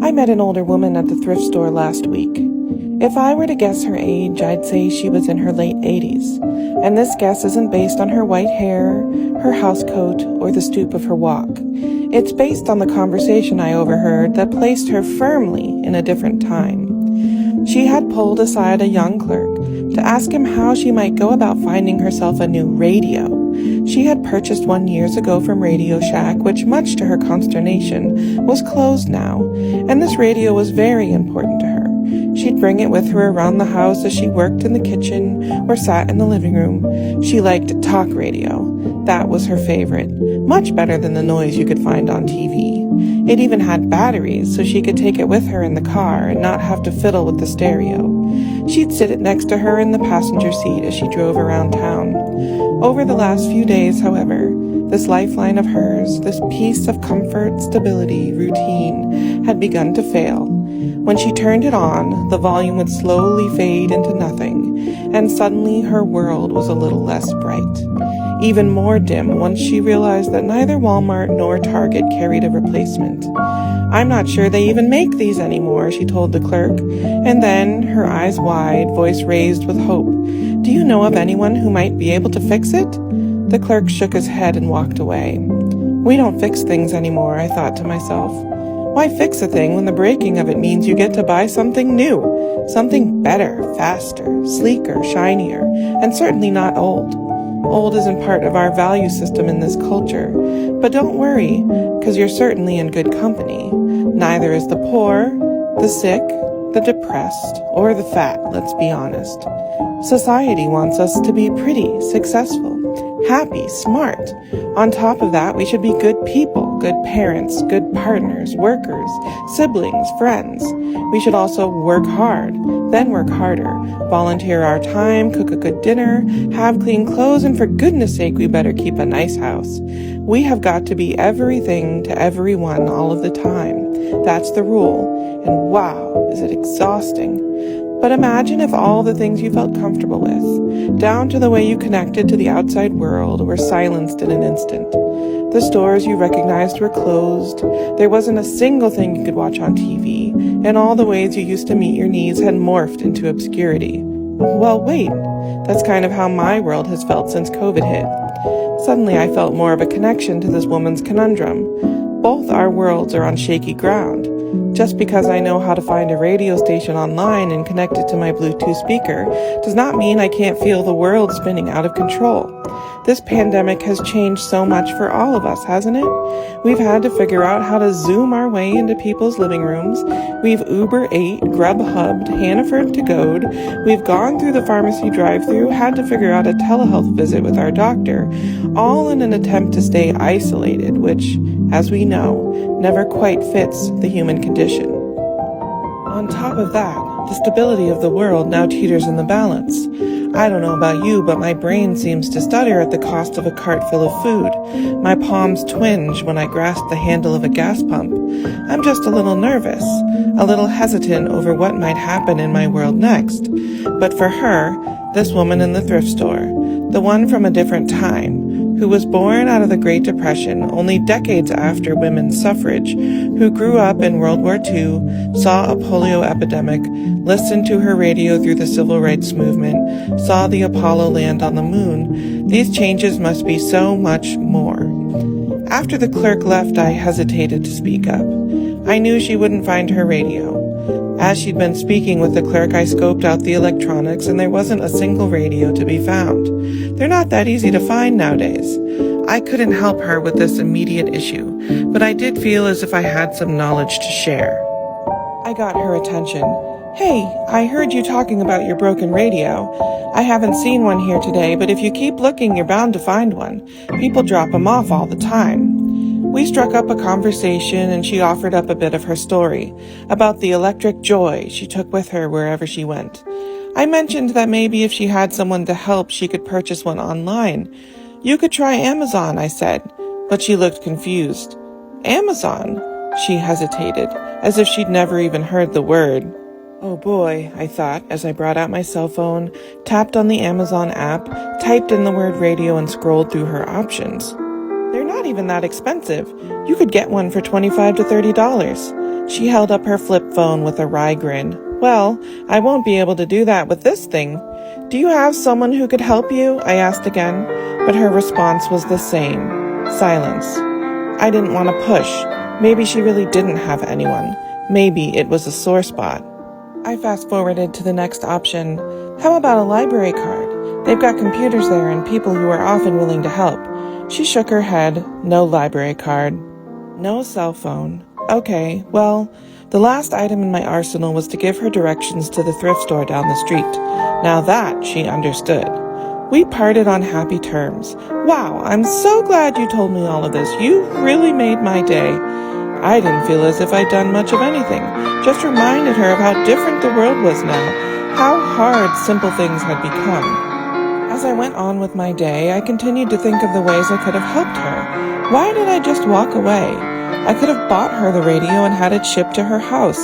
I met an older woman at the thrift store last week. If I were to guess her age, I'd say she was in her late 80s. And this guess isn't based on her white hair, her housecoat, or the stoop of her walk. It's based on the conversation I overheard that placed her firmly in a different time. She had pulled aside a young clerk to ask him how she might go about finding herself a new radio. She had purchased one years ago from Radio Shack, which, much to her consternation, was closed now, and this radio was very important to her. She'd bring it with her around the house as she worked in the kitchen or sat in the living room. She liked talk radio. That was her favorite, much better than the noise you could find on TV. It even had batteries, so she could take it with her in the car and not have to fiddle with the stereo. She'd sit it next to her in the passenger seat as she drove around town. Over the last few days, however, this lifeline of hers, this piece of comfort, stability, routine, had begun to fail. When she turned it on, the volume would slowly fade into nothing, and suddenly her world was a little less bright. Even more dim once she realized that neither Walmart nor Target carried a replacement. "I'm not sure they even make these anymore," she told the clerk, and then, her eyes wide, voice raised with hope, "Do you know of anyone who might be able to fix it?" The clerk shook his head and walked away. "We don't fix things anymore," I thought to myself. Why fix a thing when the breaking of it means you get to buy something new, something better, faster, sleeker, shinier, and certainly not old? Old isn't part of our value system in this culture, but don't worry, because you're certainly in good company. Neither is the poor, the sick, the depressed, or the fat, let's be honest. Society wants us to be pretty, successful, happy, smart. On top of that, we should be good people, good parents, good partners, workers, siblings, friends. We should also work hard, then work harder, volunteer our time, cook a good dinner, have clean clothes, and for goodness sake, we better keep a nice house. We have got to be everything to everyone all of the time. That's the rule. And wow, is it exhausting. But imagine if all the things you felt comfortable with, down to the way you connected to the outside world, were silenced in an instant. The stores you recognized were closed, there wasn't a single thing you could watch on TV, and all the ways you used to meet your needs had morphed into obscurity. Well, wait, that's kind of how my world has felt since COVID hit. Suddenly I felt more of a connection to this woman's conundrum. Both our worlds are on shaky ground. Just because I know how to find a radio station online and connect it to my Bluetooth speaker does not mean I can't feel the world spinning out of control. This pandemic has changed so much for all of us, hasn't it? We've had to figure out how to Zoom our way into people's living rooms. We've Uber ate, Grubhubbed, Hannaford to go'd. We've gone through the pharmacy drive-thru, had to figure out a telehealth visit with our doctor, all in an attempt to stay isolated, which, as we know, never quite fits the human condition. On top of that, the stability of the world now teeters in the balance. I don't know about you, but my brain seems to stutter at the cost of a cart full of food. My palms twinge when I grasp the handle of a gas pump. I'm just a little nervous, a little hesitant over what might happen in my world next. But for her, this woman in the thrift store, the one from a different time, who was born out of the Great Depression only decades after women's suffrage, who grew up in World War II, saw a polio epidemic, listened to her radio through the civil rights movement, saw the Apollo land on the moon. These changes must be so much more. After the clerk left, I hesitated to speak up. I knew she wouldn't find her radio. As she'd been speaking with the clerk, I scoped out the electronics, and there wasn't a single radio to be found. They're not that easy to find nowadays. I couldn't help her with this immediate issue, but I did feel as if I had some knowledge to share. I got her attention. "Hey, I heard you talking about your broken radio. I haven't seen one here today, but if you keep looking, you're bound to find one. People drop them off all the time." We struck up a conversation, and she offered up a bit of her story about the electric joy she took with her wherever she went. I mentioned that maybe if she had someone to help, she could purchase one online. "You could try Amazon," I said, but she looked confused. "Amazon?" She hesitated, as if she'd never even heard the word. Oh boy, I thought as I brought out my cell phone, tapped on the Amazon app, typed in the word radio, and scrolled through her options. They're not even that expensive. You could get one for $25 to $30. She held up her flip phone with a wry grin. Well, I won't be able to do that with this thing. Do you have someone who could help you? I asked again, but her response was the same. Silence. I didn't want to push. Maybe she really didn't have anyone. Maybe it was a sore spot. I fast-forwarded to the next option. How about a library card? They've got computers there and people who are often willing to help. She shook her head. No library card. No cell phone. Okay, well, the last item in my arsenal was to give her directions to the thrift store down the street. Now that she understood. We parted on happy terms. Wow, I'm so glad you told me all of this. You really made my day. I didn't feel as if I'd done much of anything. Just reminded her of how different the world was now, how hard simple things had become. As I went on with my day, I continued to think of the ways I could have helped her. Why did I just walk away? I could have bought her the radio and had it shipped to her house.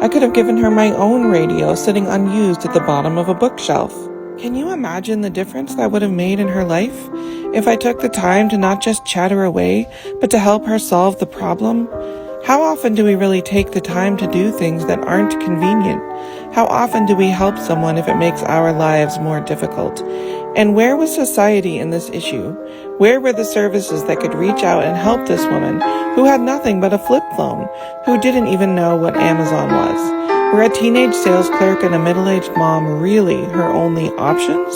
I could have given her my own radio sitting unused at the bottom of a bookshelf. Can you imagine the difference that would have made in her life if I took the time to not just chat her away, but to help her solve the problem? How often do we really take the time to do things that aren't convenient? How often do we help someone if it makes our lives more difficult? And where was society in this issue? Where were the services that could reach out and help this woman who had nothing but a flip phone, who didn't even know what Amazon was? Were a teenage sales clerk and a middle-aged mom really her only options?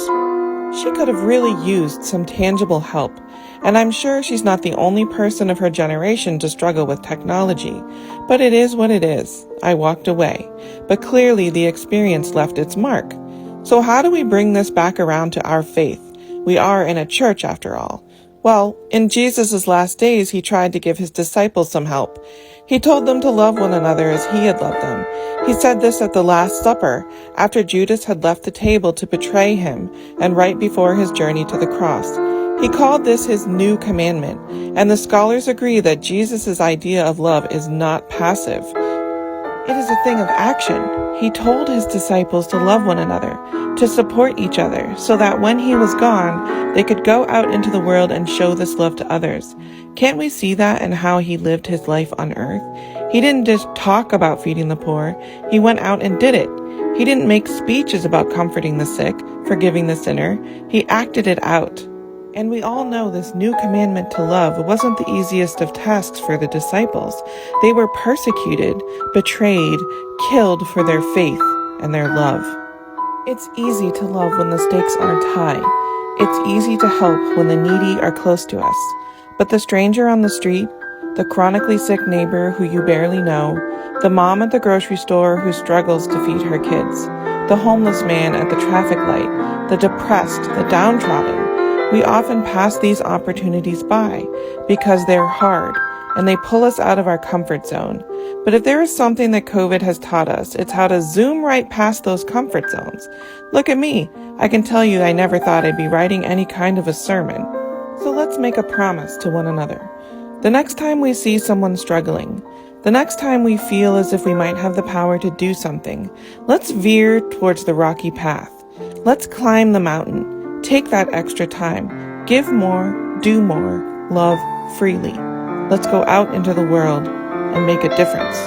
She could have really used some tangible help, and I'm sure she's not the only person of her generation to struggle with technology. But it is what it is. I walked away, but clearly the experience left its mark. So how do we bring this back around to our faith? We are in a church after all. Well, in Jesus' last days, he tried to give his disciples some help. He told them to love one another as he had loved them. He said this at the Last Supper, after Judas had left the table to betray him, and right before his journey to the cross. He called this his new commandment, and the scholars agree that Jesus' idea of love is not passive. It is a thing of action. He told his disciples to love one another, to support each other, so that when he was gone, they could go out into the world and show this love to others. Can't we see that in how he lived his life on earth? He didn't just talk about feeding the poor. He went out and did it. He didn't make speeches about comforting the sick, forgiving the sinner. He acted it out. And we all know this new commandment to love wasn't the easiest of tasks for the disciples. They were persecuted, betrayed, killed for their faith and their love. It's easy to love when the stakes aren't high. It's easy to help when the needy are close to us. But the stranger on the street, the chronically sick neighbor who you barely know, the mom at the grocery store who struggles to feed her kids, the homeless man at the traffic light, the depressed, the downtrodden, we often pass these opportunities by because they're hard and they pull us out of our comfort zone. But if there is something that COVID has taught us, it's how to zoom right past those comfort zones. Look at me. I can tell you I never thought I'd be writing any kind of a sermon. So let's make a promise to one another. The next time we see someone struggling, the next time we feel as if we might have the power to do something, let's veer towards the rocky path. Let's climb the mountain. Take that extra time. Give more, do more, love freely. Let's go out into the world and make a difference.